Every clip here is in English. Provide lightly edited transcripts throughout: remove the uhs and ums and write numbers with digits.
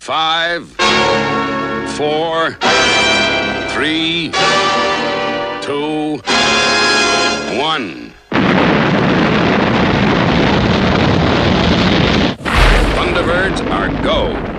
5, 4, 3, 2, 1. Thunderbirds are go.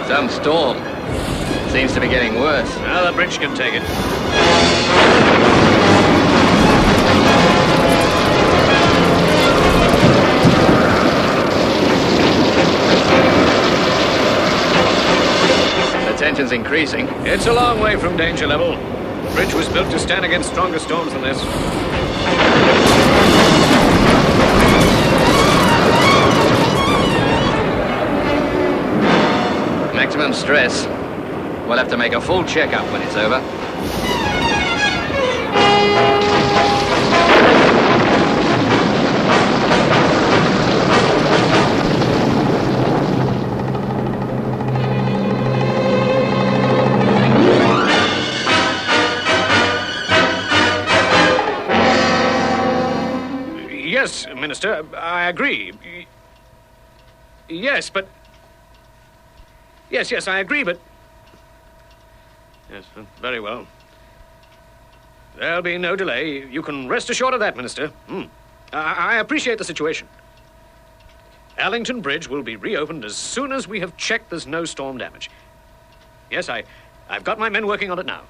Some storm. Seems to be getting worse. Well, the bridge can take it. The tension's increasing. It's a long way from danger level. The bridge was built to stand against stronger storms than this. Maximum stress. We'll have to make a full checkup when it's over. Yes, Minister, I agree. Yes, but... Yes, I agree, but... Yes, very well. There'll be no delay. You can rest assured of that, Minister. I appreciate the situation. Allington Bridge will be reopened as soon as we have checked there's no storm damage. Yes, I've got my men working on it now.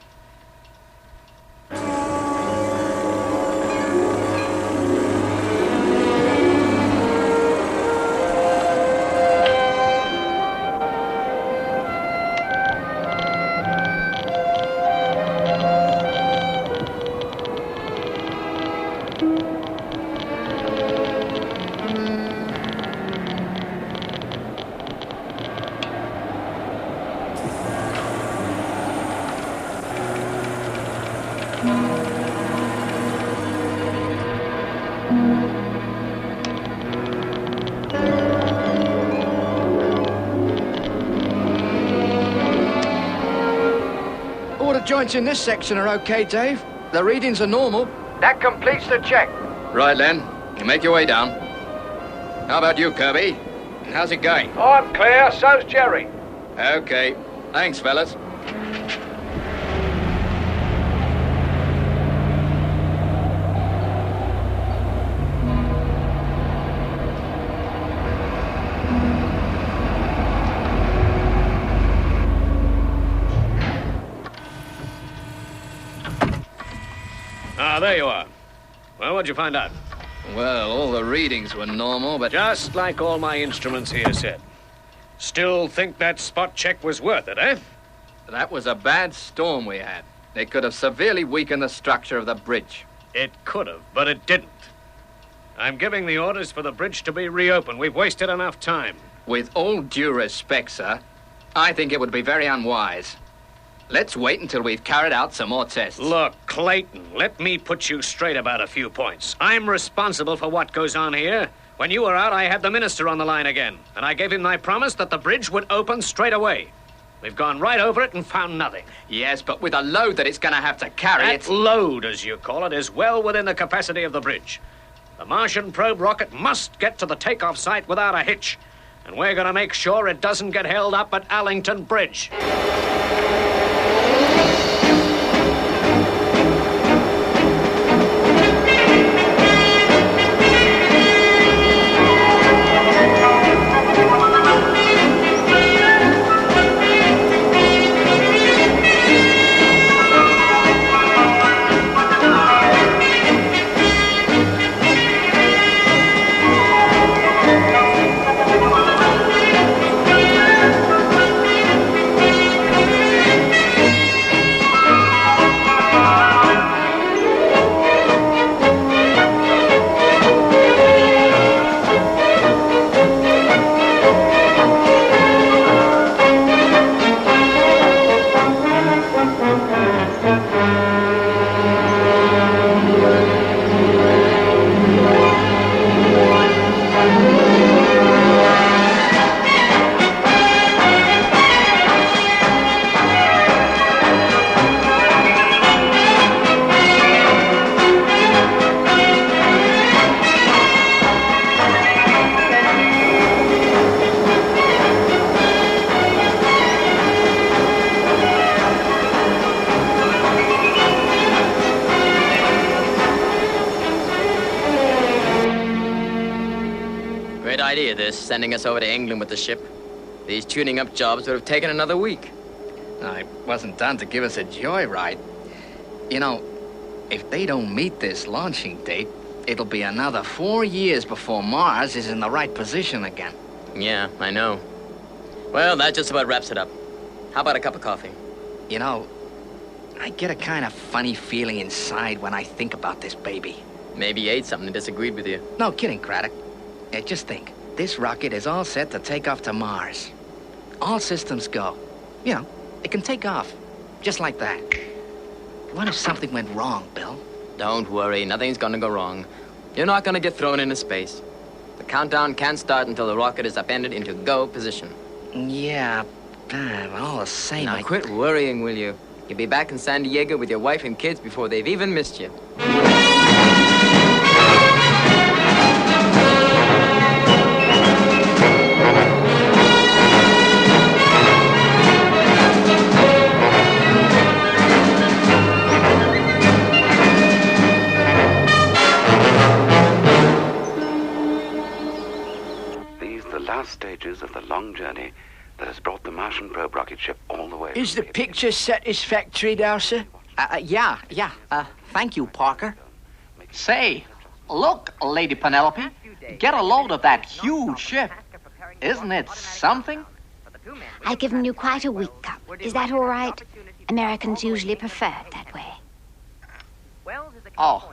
All the joints in this section are okay, Dave. The readings are normal. That completes the check. Right, Len. You make your way down. How about you, Kirby? How's it going? I'm clear, so's Jerry. Okay. Thanks, fellas. Ah, there you are. Well, what'd you find out? Well, all the readings were normal, but... Just like all my instruments here said. Still think that spot check was worth it, eh? That was a bad storm we had. It could have severely weakened the structure of the bridge. It could have, but it didn't. I'm giving the orders for the bridge to be reopened. We've wasted enough time. With all due respect, sir, I think it would be very unwise. Let's wait until we've carried out some more tests. Look, Clayton, let me put you straight about a few points. I'm responsible for what goes on here. When you were out, I had the minister on the line again, and I gave him my promise that the bridge would open straight away. We've gone right over it and found nothing. Yes, but with a load that it's going to have to carry, That load, as you call it, is well within the capacity of the bridge. The Martian probe rocket must get to the takeoff site without a hitch, and we're going to make sure it doesn't get held up at Allington Bridge. Sending us over to England with the ship. These tuning up jobs would have taken another week. It wasn't done to give us a joyride. You know, if they don't meet this launching date, it'll be another 4 years before Mars is in the right position again. Yeah, I know. Well, that just about wraps it up. How about a cup of coffee? You know, I get a kind of funny feeling inside when I think about this baby. Maybe you ate something that disagreed with you. No kidding, Craddock. Just think. This rocket is all set to take off to Mars. All systems go. You know, it can take off. Just like that. What if something went wrong, Bill? Don't worry, nothing's gonna go wrong. You're not gonna get thrown into space. The countdown can't start until the rocket is upended into go position. Yeah, but all the same, Now quit worrying, will you? You'll be back in San Diego with your wife and kids before they've even missed you. Stages of the long journey that has brought the Martian probe rocket ship all the way. Is the picture satisfactory, Dowser? Yeah. Thank you, Parker. Say, look, Lady Penelope. Get a load of that huge ship. Isn't it something? I've given you quite a weak cup. Is that all right? Americans usually prefer it that way. Oh,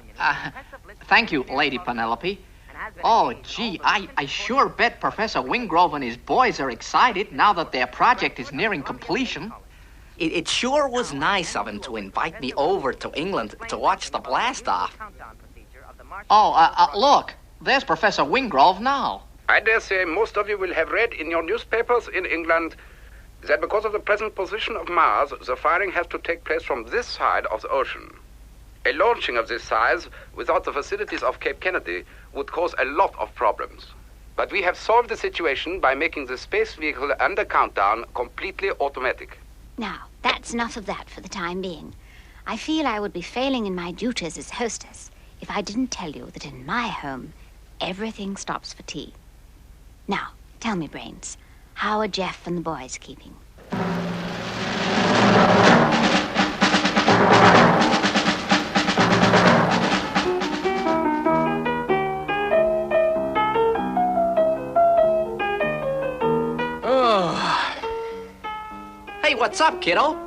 thank you, Lady Penelope. Oh, gee, I sure bet Professor Wingrove and his boys are excited now that their project is nearing completion. It sure was nice of him to invite me over to England to watch the blast-off. Oh, look, there's Professor Wingrove now. I dare say most of you will have read in your newspapers in England that because of the present position of Mars, the firing has to take place from this side of the ocean. A launching of this size without the facilities of Cape Kennedy would cause a lot of problems. But we have solved the situation by making the space vehicle under countdown completely automatic. Now, that's enough of that for the time being. I feel I would be failing in my duties as hostess if I didn't tell you that in my home, everything stops for tea. Now, tell me, Brains, how are Jeff and the boys keeping? Hey, what's up, kiddo?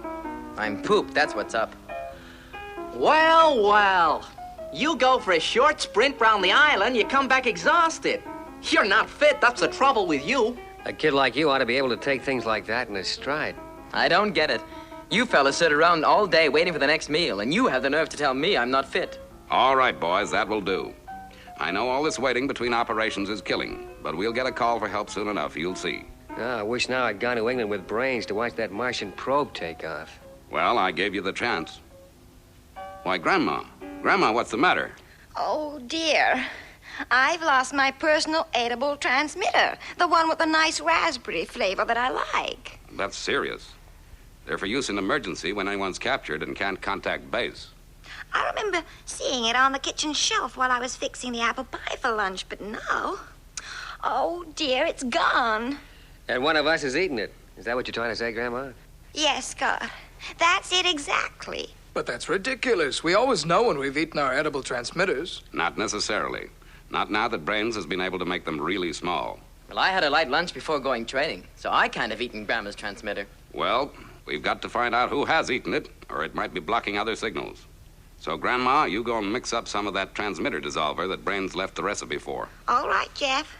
I'm pooped, that's what's up. Well. You go for a short sprint round the island, you come back exhausted. You're not fit, that's the trouble with you. A kid like you ought to be able to take things like that in his stride. I don't get it. You fellas sit around all day waiting for the next meal, and you have the nerve to tell me I'm not fit. All right, boys, that will do. I know all this waiting between operations is killing, but we'll get a call for help soon enough, you'll see. I wish now I'd gone to England with brains to watch that Martian probe take off. Well, I gave you the chance. Why, Grandma, what's the matter? Oh, dear. I've lost my personal edible transmitter, the one with the nice raspberry flavor that I like. That's serious. They're for use in emergency when anyone's captured and can't contact base. I remember seeing it on the kitchen shelf while I was fixing the apple pie for lunch, but no. Oh, dear, it's gone. And one of us is eating it. Is that what you're trying to say, Grandma? Yes, Scott. That's it exactly. But that's ridiculous. We always know when we've eaten our edible transmitters. Not necessarily. Not now that Brains has been able to make them really small. Well, I had a light lunch before going training, so I kind of eaten Grandma's transmitter. Well, we've got to find out who has eaten it, or it might be blocking other signals. So, Grandma, you go and mix up some of that transmitter dissolver that Brains left the recipe for. All right, Jeff.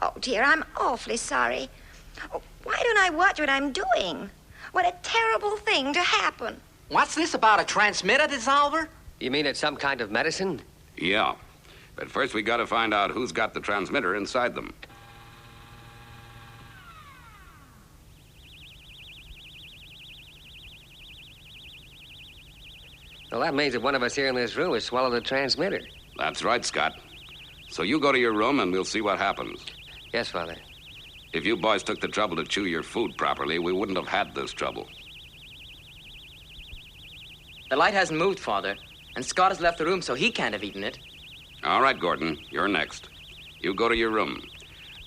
Oh, dear, I'm awfully sorry. Oh, why don't I watch what I'm doing? What a terrible thing to happen. What's this about a transmitter dissolver? You mean it's some kind of medicine? Yeah. But first we got to find out who's got the transmitter inside them. Well, that means that one of us here in this room has swallowed the transmitter. That's right, Scott. So you go to your room and we'll see what happens. Yes, Father. If you boys took the trouble to chew your food properly, we wouldn't have had this trouble. The light hasn't moved, Father, and Scott has left the room, so he can't have eaten it. All right, Gordon, you're next. You go to your room.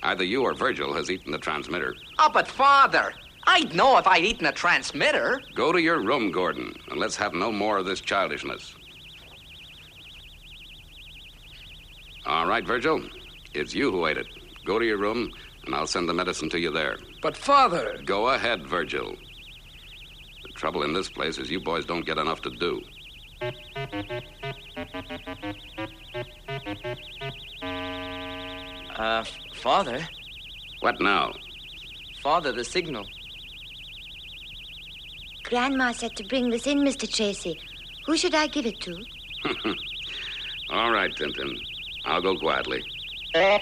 Either you or Virgil has eaten the transmitter. Oh, but Father, I'd know if I'd eaten a transmitter. Go to your room, Gordon, and let's have no more of this childishness. All right, Virgil, it's you who ate it. Go to your room, and I'll send the medicine to you there. But, Father... Go ahead, Virgil. The trouble in this place is you boys don't get enough to do. Father? What now? Father, the signal. Grandma said to bring this in, Mr. Tracy. Who should I give it to? All right, Tintin. I'll go quietly. Must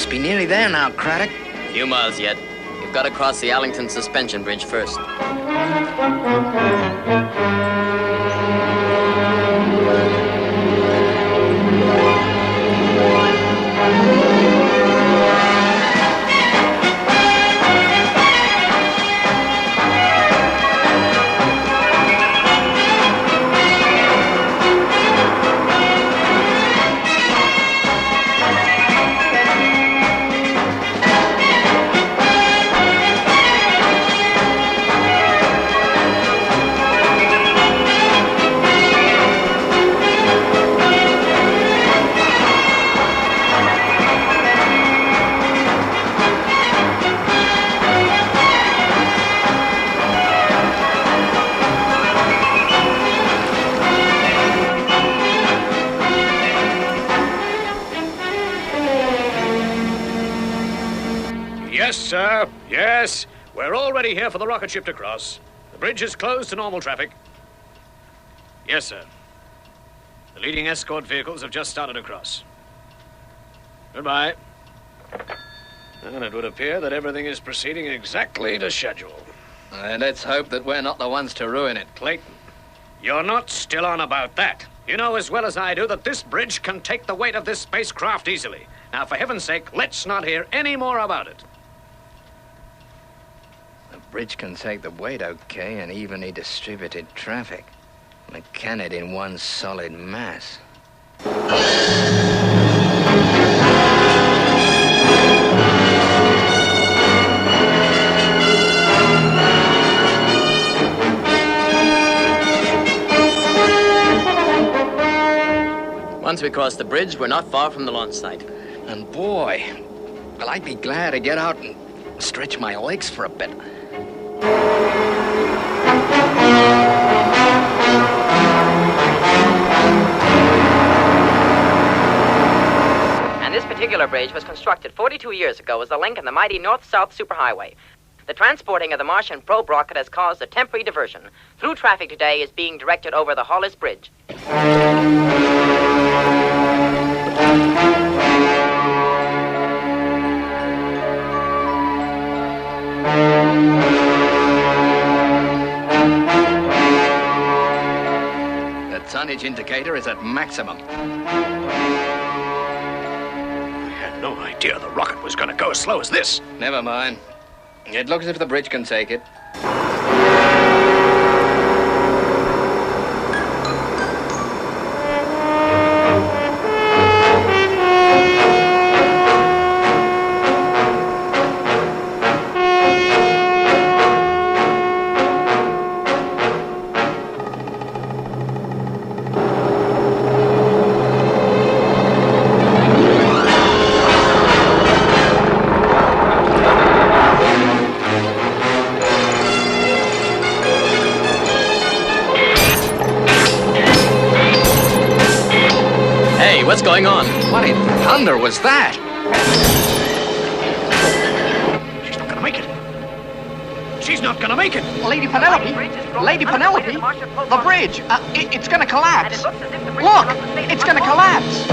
be nearly there now, Craddock. A few miles yet. You've got to cross the Allington suspension bridge first. Yes, sir. Yes. We're all ready here for the rocket ship to cross. The bridge is closed to normal traffic. Yes, sir. The leading escort vehicles have just started across. Goodbye. And it would appear that everything is proceeding exactly to schedule. let's hope that we're not the ones to ruin it. Clayton, you're not still on about that. You know as well as I do that this bridge can take the weight of this spacecraft easily. Now, for heaven's sake, let's not hear any more about it. The bridge can take the weight, okay, and evenly distributed traffic. But can it in one solid mass? Once we cross the bridge, we're not far from the launch site. And boy, well, I'd be glad to get out and stretch my legs for a bit. And this particular bridge was constructed 42 years ago as a link in the mighty north-south superhighway. The transporting of the Martian probe rocket has caused a temporary diversion. Through traffic today is being directed over the Hollis Bridge. The tonnage indicator is at maximum. I had no idea the rocket was going to go as slow as this. Never mind. It looks as if the bridge can take it. What's going on? What in thunder was that? She's not gonna make it. She's not gonna make it. Lady Penelope? Lady Penelope? The bridge. It's gonna collapse. Look! It's gonna collapse.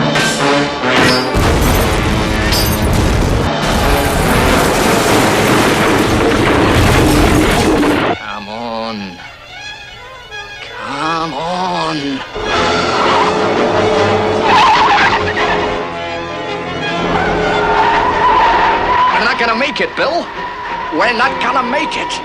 Come on. Come on. We're not gonna make it, Bill. We're not gonna make it.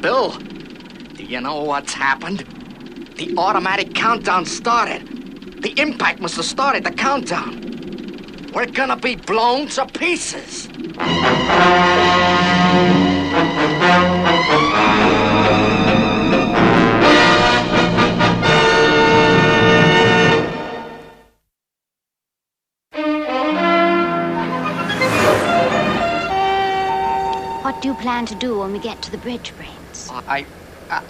Bill, do you know what's happened? The automatic countdown started. The impact must have started the countdown. We're gonna be blown to pieces. What do you plan to do when we get to the bridge, Brains?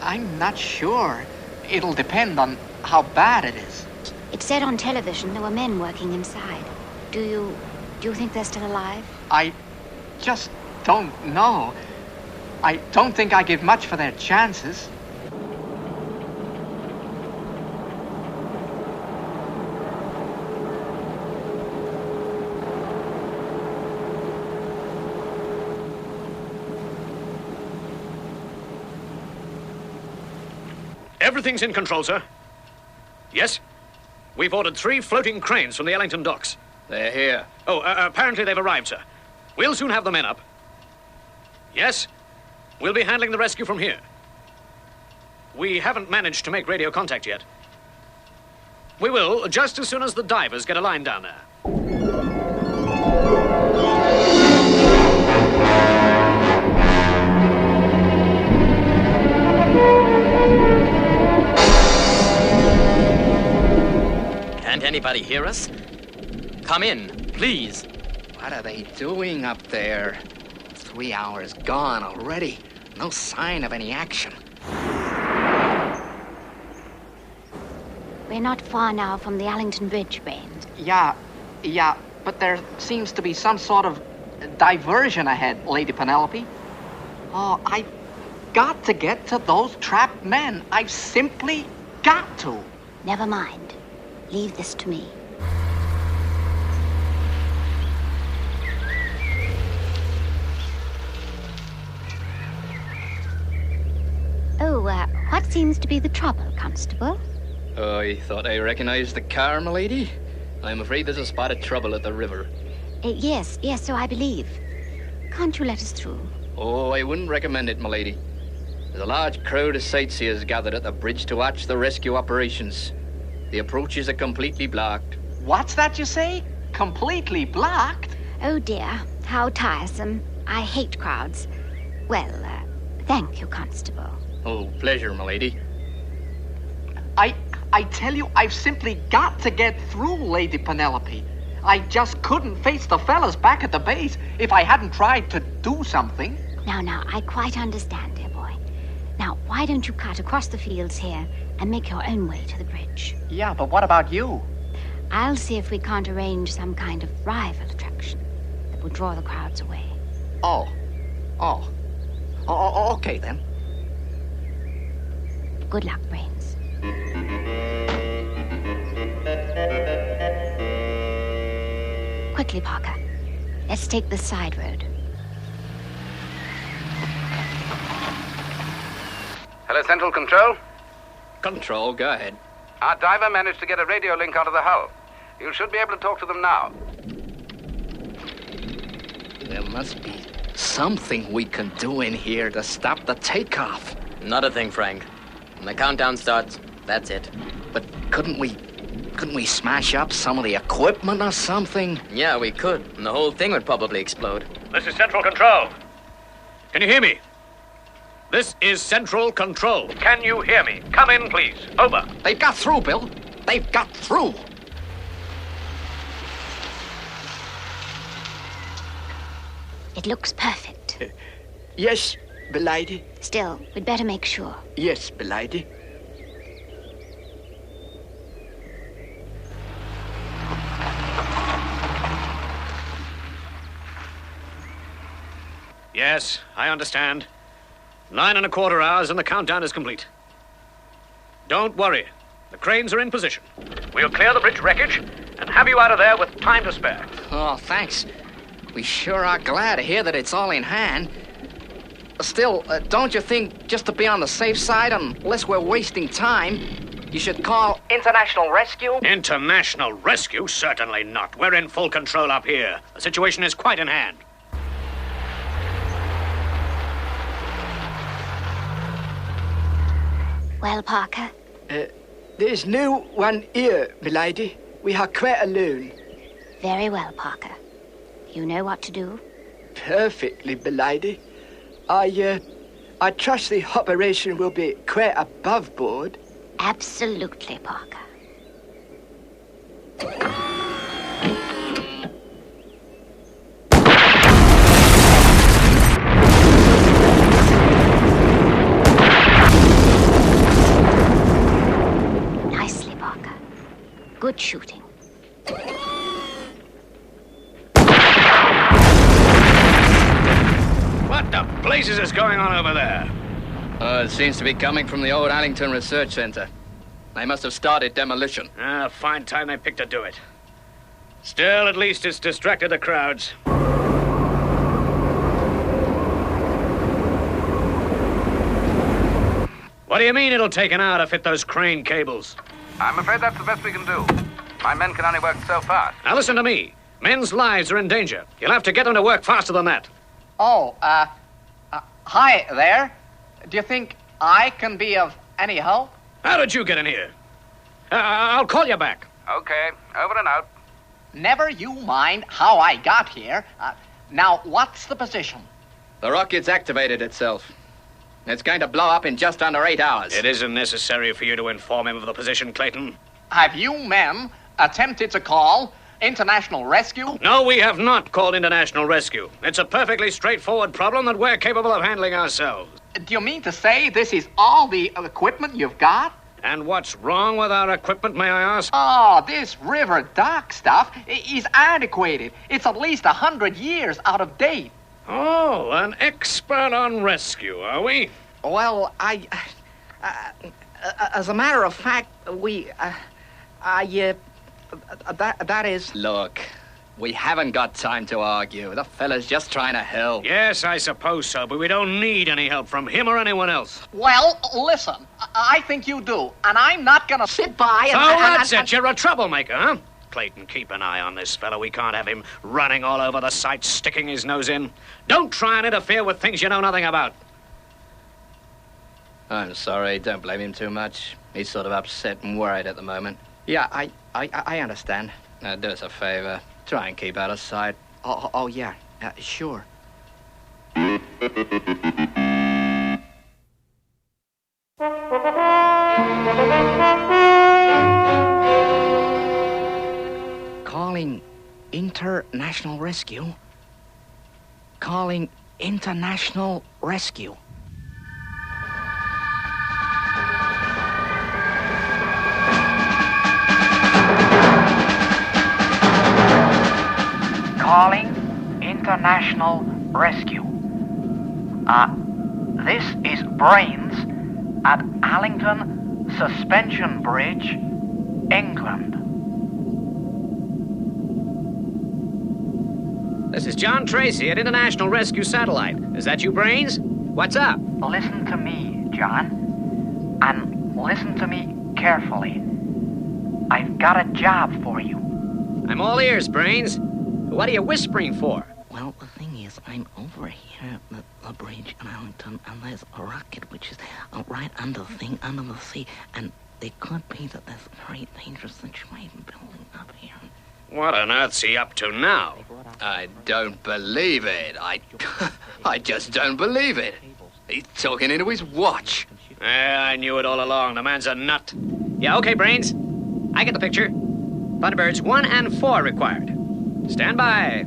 I'm not sure. It'll depend on how bad it is. It said on television there were men working inside. Do you think they're still alive? I just don't know. I don't think I give much for their chances. Everything's in control, sir. Yes? We've ordered 3 floating cranes from the Ellington docks. They're here. Oh, apparently they've arrived, sir. We'll soon have the men up. Yes? We'll be handling the rescue from here. We haven't managed to make radio contact yet. We will, just as soon as the divers get a line down there. Can't anybody hear us? Come in, please. What are they doing up there? 3 hours gone already. No sign of any action. We're not far now from the Allington Bridge, Brains. Yeah, but there seems to be some sort of diversion ahead, Lady Penelope. Oh, I've got to get to those trapped men. I've simply got to. Never mind. Leave this to me. Oh, what seems to be the trouble, Constable? I thought I recognized the car, m'lady. I'm afraid there's a spot of trouble at the river. Yes, so I believe. Can't you let us through? Oh, I wouldn't recommend it, m'lady. There's a large crowd of sightseers gathered at the bridge to watch the rescue operations. The approaches are completely blocked. What's that you say? Completely blocked? Oh dear, how tiresome. I hate crowds. Well, thank you, Constable. Oh, pleasure, m'lady. I tell you, I've simply got to get through, Lady Penelope. I just couldn't face the fellas back at the base if I hadn't tried to do something. Now, I quite understand, dear boy. Now, why don't you cut across the fields here and make your own way to the bridge? Yeah, but what about you? I'll see if we can't arrange some kind of rival attraction that will draw the crowds away. Oh, okay then. Good luck, Brains. Quickly, Parker. Let's take the side road. Hello, Central Control. Control, go ahead. Our diver managed to get a radio link onto the hull. You should be able to talk to them now. There must be something we can do in here to stop the takeoff. Not a thing, Frank. When the countdown starts, that's it. But couldn't we smash up some of the equipment or something? Yeah, we could, and the whole thing would probably explode. This is Central Control. Can you hear me? This is Central Control. Can you hear me? Come in, please. Over. They've got through, Bill. They've got through. It looks perfect. Yes, m'lady. Still, we'd better make sure. Yes, m'lady. Yes, I understand. 9 1/4 hours and the countdown is complete. Don't worry. The cranes are in position. We'll clear the bridge wreckage and have you out of there with time to spare. Oh, thanks. We sure are glad to hear that it's all in hand. Still, don't you think, just to be on the safe side, unless we're wasting time, you should call International Rescue? International Rescue? Certainly not. We're in full control up here. The situation is quite in hand. Well, Parker? There's no one here, m'lady. We are quite alone. Very well, Parker. You know what to do? Perfectly, m'lady. I trust the operation will be quite above board. Absolutely, Parker. Nicely, Parker. Good shooting. What the blazes is going on over there? It seems to be coming from the old Allington Research Center. They must have started demolition. Fine time they picked to do it. Still, at least it's distracted the crowds. What do you mean it'll take an hour to fit those crane cables? I'm afraid that's the best we can do. My men can only work so fast. Now listen to me. Men's lives are in danger. You'll have to get them to work faster than that. Oh, hi there. Do you think I can be of any help? How did you get in here? I'll call you back. Okay, over and out. Never you mind how I got here. Now, what's the position? The rocket's activated itself. It's going to blow up in just under 8 hours. It isn't necessary for you to inform him of the position, Clayton. Have you men attempted to call International Rescue? No, we have not called International Rescue. It's a perfectly straightforward problem that we're capable of handling ourselves. Do you mean to say this is all the equipment you've got? And what's wrong with our equipment, may I ask? Oh, this river dock stuff is antiquated. It's at least 100 years out of date. Oh, an expert on rescue, are we? Well, as a matter of fact, that is... Look, we haven't got time to argue. The fella's just trying to help. Yes, I suppose so, but we don't need any help from him or anyone else. Well, listen, I think you do. And I'm not gonna sit by and... So that's and- it. You're a troublemaker, huh? Clayton, keep an eye on this fellow. We can't have him running all over the site, sticking his nose in. Don't try and interfere with things you know nothing about. I'm sorry, don't blame him too much. He's sort of upset and worried at the moment. Yeah, I understand. Now, do us a favor. Try and keep out of sight. Oh yeah, sure. Calling International Rescue. Calling International Rescue. Calling International Rescue. This is Brains at Allington Suspension Bridge, England. This is John Tracy at International Rescue Satellite. Is that you, Brains? What's up? Listen to me, John, and listen to me carefully. I've got a job for you. I'm all ears, Brains. What are you whispering for? Well, the thing is, I'm over here at the bridge in Allington, and there's a rocket which is right under the sea, and it could be that there's a very dangerous situation building up here. What on earth's he up to now? I don't believe it. I just don't believe it. He's talking into his watch. I knew it all along. The man's a nut. Yeah, okay, Brains. I get the picture. Thunderbirds 1 and 4 required. Stand by.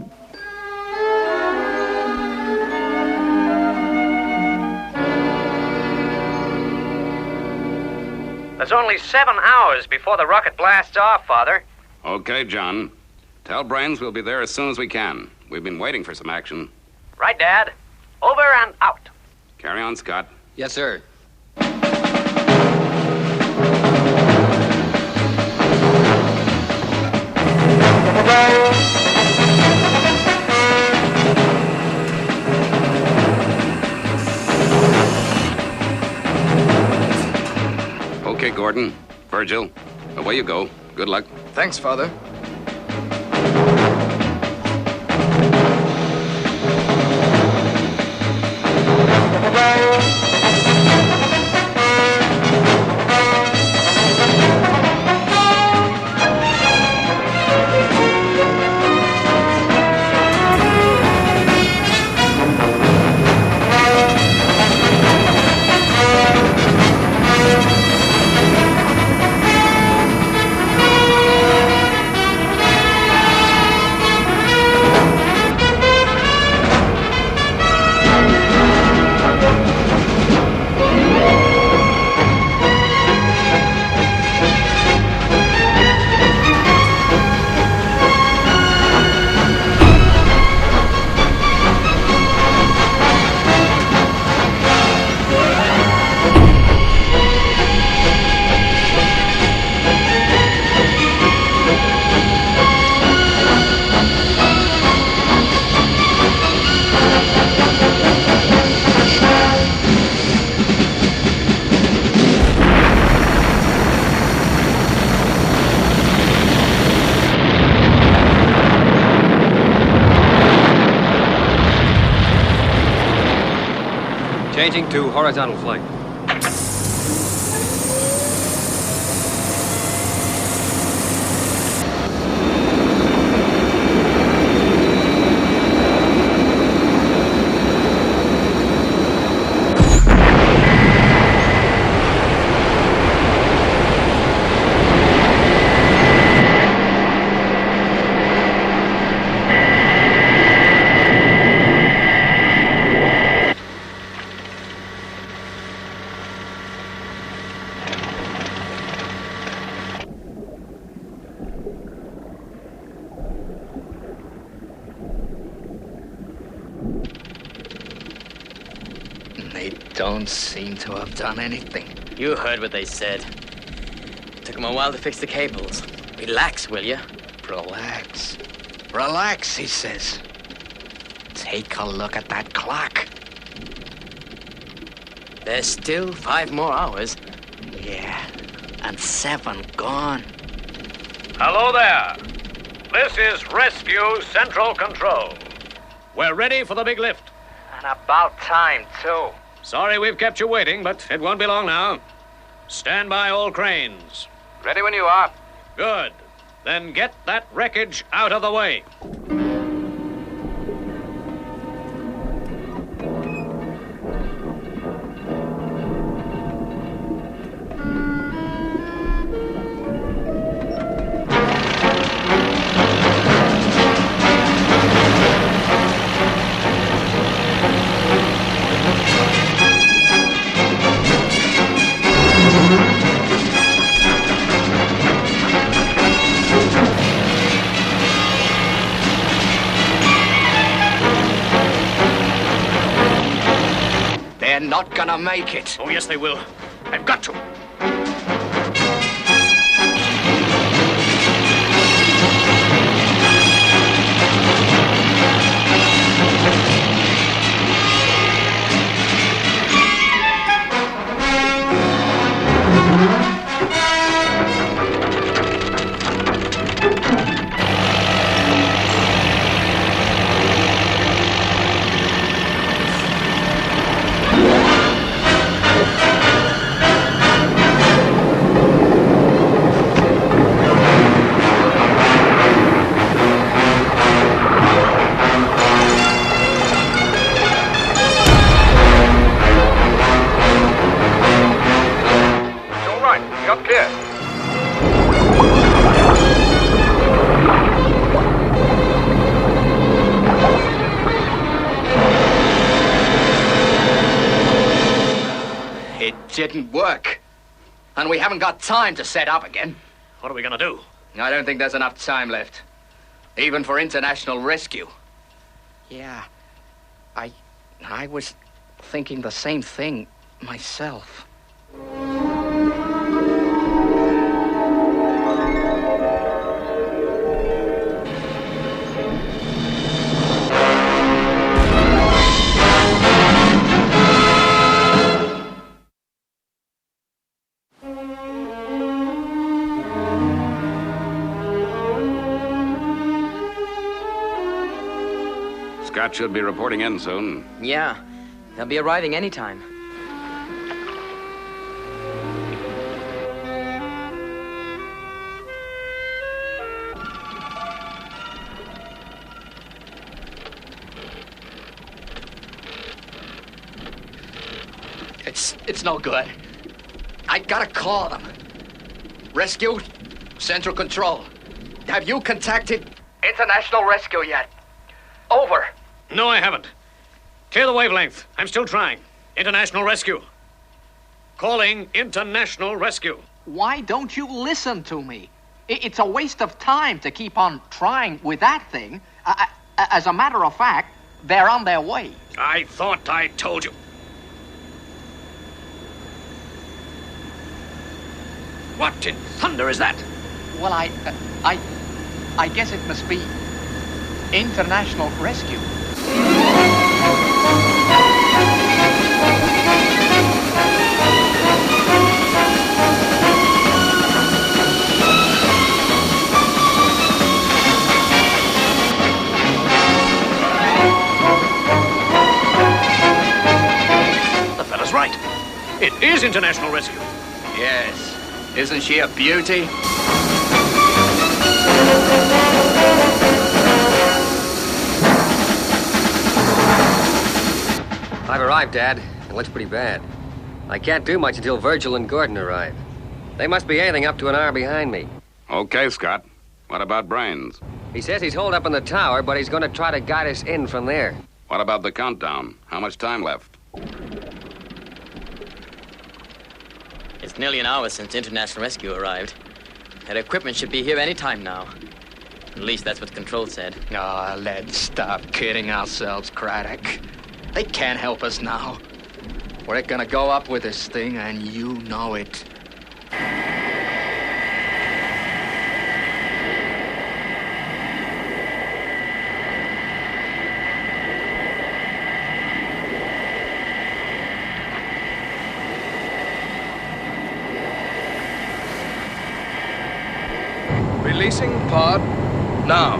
There's only 7 hours before the rocket blasts off, Father. Okay, John. Tell Brains we'll be there as soon as we can. We've been waiting for some action. Right, Dad. Over and out. Carry on, Scott. Yes, sir. Okay, Gordon. Virgil, away you go. Good luck. Thanks, Father. Changing to horizontal flight. They don't seem to have done anything. You heard what they said. Took them a while to fix the cables. Relax, will you? Relax. Relax, he says. Take a look at that clock. There's still 5 more hours. Yeah, and 7 gone. Hello there. This is Rescue Central Control. We're ready for the big lift. And about time, too. Sorry we've kept you waiting, but it won't be long now. Stand by all cranes. Ready when you are. Good. Then get that wreckage out of the way. They're not gonna make it. Oh, yes, they will. I've got to. You're clear. It didn't work. And we haven't got time to set up again. What are we gonna do? I don't think there's enough time left. Even for international rescue. Yeah. I was thinking the same thing myself. Scott should be reporting in soon. Yeah, they'll be arriving anytime. It's no good. I gotta call them. Rescue, Central Control. Have you contacted International Rescue yet? Over. No, I haven't. Clear the wavelength. I'm still trying. International Rescue. Calling International Rescue. Why don't you listen to me? It's a waste of time to keep on trying with that thing. As a matter of fact, they're on their way. I thought I told you. What in thunder is that? Well, I guess it must be International Rescue. The fella's right. It is International Rescue. Yes. Isn't she a beauty? I've arrived, Dad. It looks pretty bad. I can't do much until Virgil and Gordon arrive. They must be anything up to an hour behind me. Okay, Scott. What about Brains? He says he's holed up in the tower, but he's going to try to guide us in from there. What about the countdown? How much time left? It's nearly an hour since International Rescue arrived. Their equipment should be here any time now. At least that's what Control said. Oh, let's stop kidding ourselves, Craddock. They can't help us now. We're gonna go up with this thing, and you know it. Releasing pod now.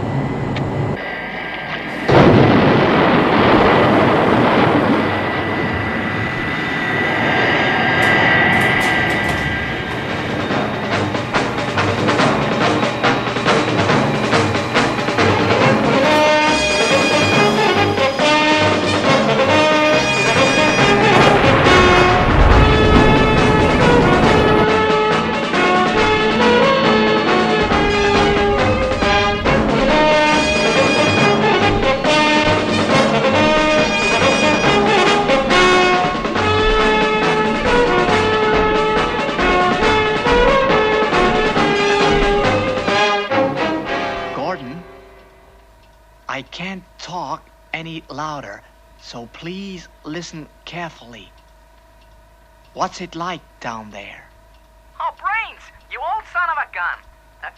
I can't talk any louder, so please listen carefully. What's it like down there? Oh, Brains, you old son of a gun.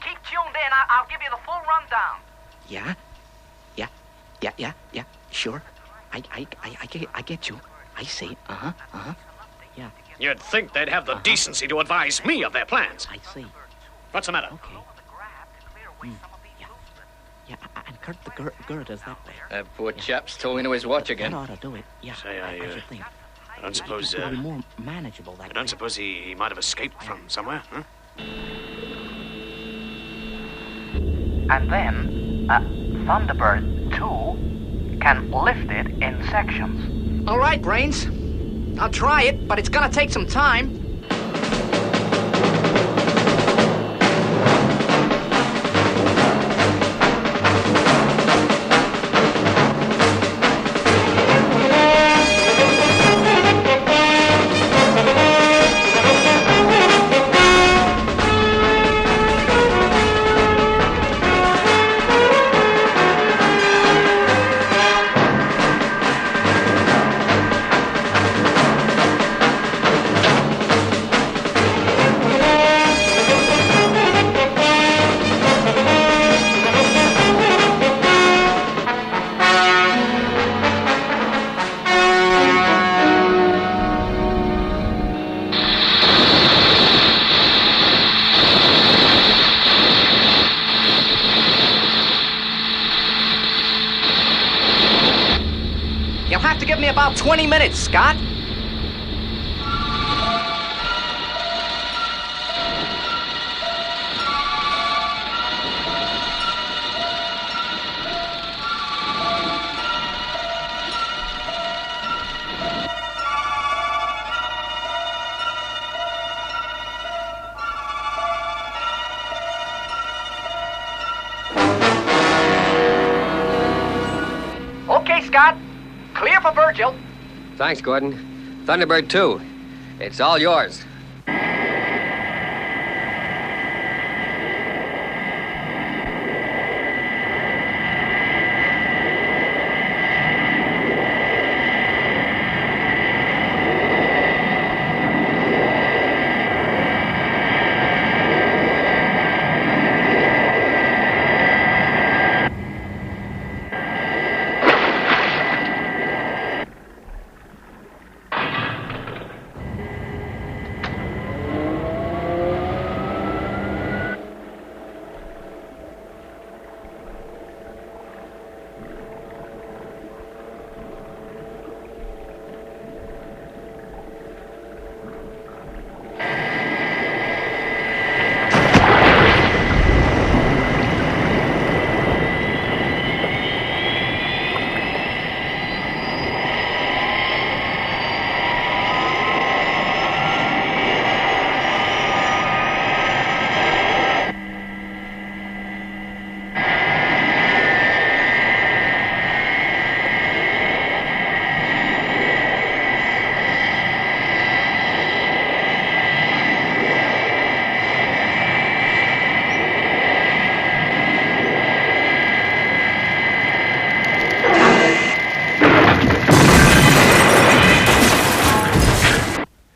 Keep tuned in. I'll give you the full rundown. Yeah? Yeah. Sure. I get you. I see. Yeah. You'd think they'd have the decency to advise me of their plans. I see. What's the matter? Okay. Yeah, and Kurt the girder's that way. That poor chap's told me to his watch again. That ought to do it. Yeah, Say, I should think. I don't suppose, It'll be more manageable that I don't suppose he might have escaped from somewhere, huh? And then, Thunderbird 2 can lift it in sections. All right, Brains. I'll try it, but it's gonna take some time. You'll have to give me about 20 minutes, Scott. Okay, Scott. Clear for Virgil. Thanks, Gordon. Thunderbird 2. It's all yours.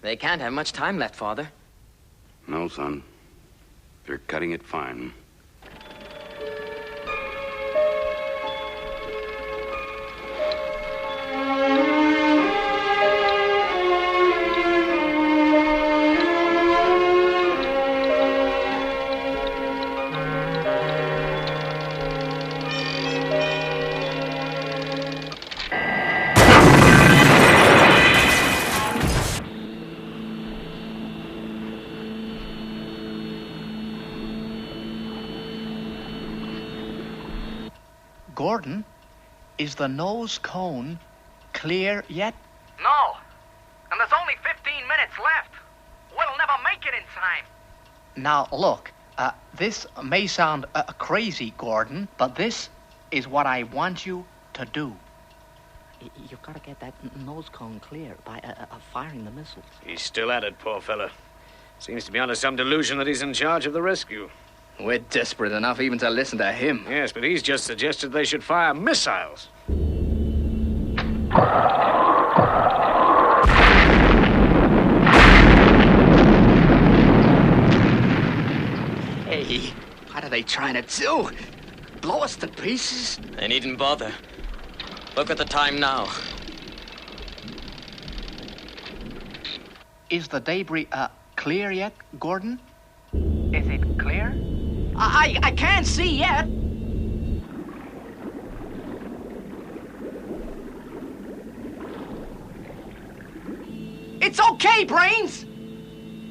They can't have much time left, Father. No, son. They're cutting it fine. Gordon, is the nose cone clear yet? No. And there's only 15 minutes left. We'll never make it in time. Now, look, this may sound crazy, Gordon, but this is what I want you to do. You've got to get that nose cone clear by firing the missiles. He's still at it, poor fella. Seems to be under some delusion that he's in charge of the rescue. We're desperate enough even to listen to him. Yes, but he's just suggested they should fire missiles. Hey, what are they trying to do? Blow us to pieces? They needn't bother. Look at the time now. Is the debris clear yet, Gordon? Is it clear? I can't see yet. It's okay, Brains.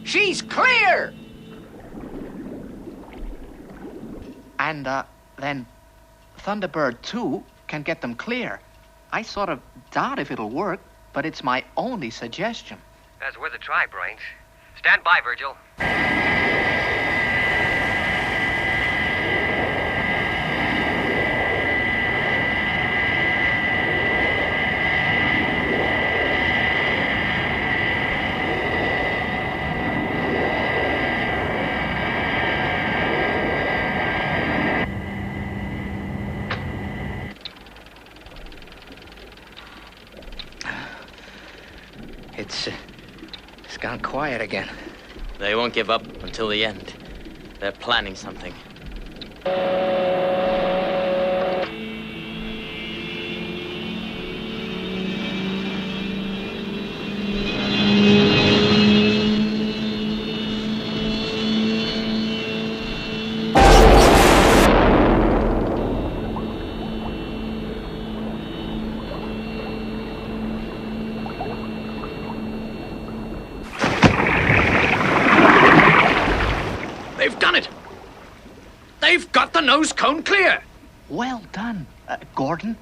She's clear. And then Thunderbird 2 can get them clear. I sort of doubt if it'll work, but it's my only suggestion. That's worth a try, Brains. Stand by, Virgil. It's gone quiet again. They won't give up until the end. They're planning something. They've done it! They've got the nose cone clear! Well done, Gordon.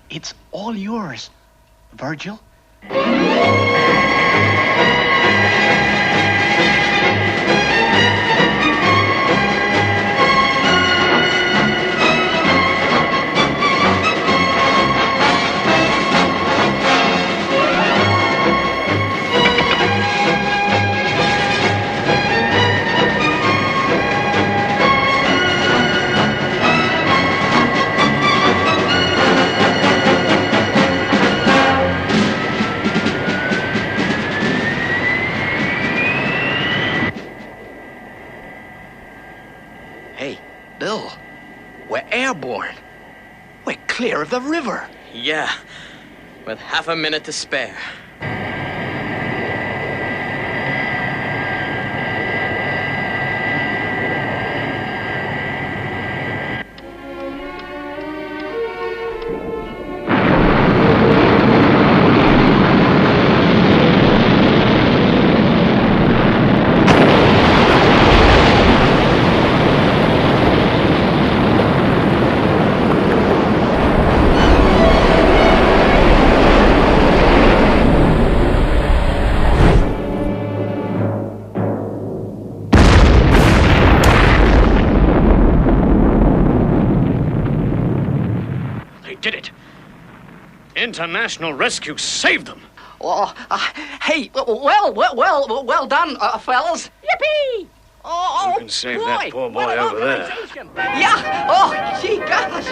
It's all yours, Virgil. Hey, Bill, we're airborne. We're clear of the river. Yeah, with half a minute to spare. Did it. International Rescue saved them. Oh, hey, well done, fellas. Yippee! Oh, You can save boy, that poor boy what an over there. organization. Yeah. Oh, gee, gosh.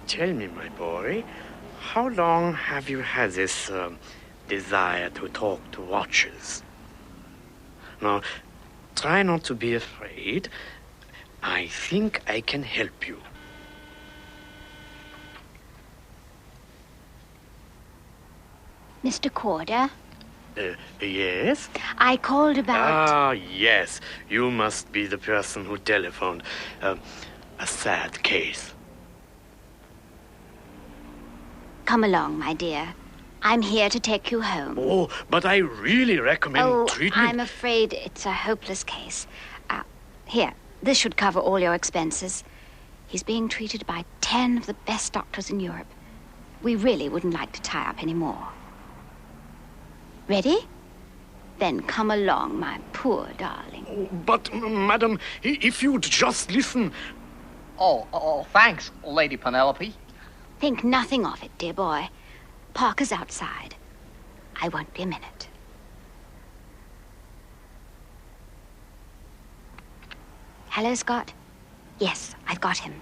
Tell me, my boy, how long have you had this desire to talk to watchers? Now, try not to be afraid. I think I can help you. Mr. Corder? Yes? I called about... Ah, yes. You must be the person who telephoned. A sad case. Come along, my dear. I'm here to take you home. Oh, but I really recommend treatment. I'm afraid it's a hopeless case. Here, this should cover all your expenses. He's being treated by 10 of the best doctors in Europe. We really wouldn't like to tie up any more. Ready? Then come along, my poor darling. Oh, but, madam, if you'd just listen... Oh, thanks, Lady Penelope. Think nothing of it, dear boy. Parker's outside. I won't be a minute. Hello, Scott? Yes, I've got him.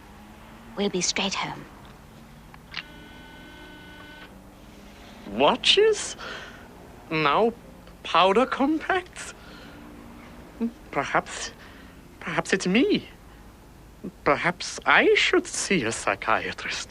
We'll be straight home. Watches? Now powder compacts? Perhaps it's me. Perhaps I should see a psychiatrist.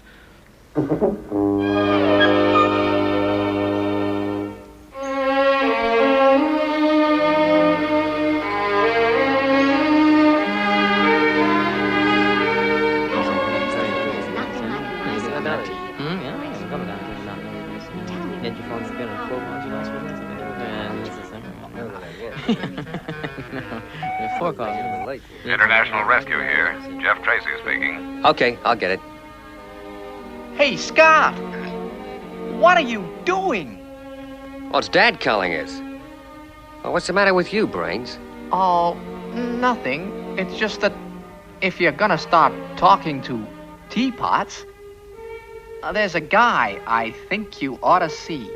International Rescue here. Jeff Tracy speaking. Okay, I'll get it. Hey, Scott! What are you doing? Well, it's Dad calling us. Well, what's the matter with you, Brains? Oh, nothing. It's just that if you're gonna start talking to teapots, there's a guy I think you ought to see.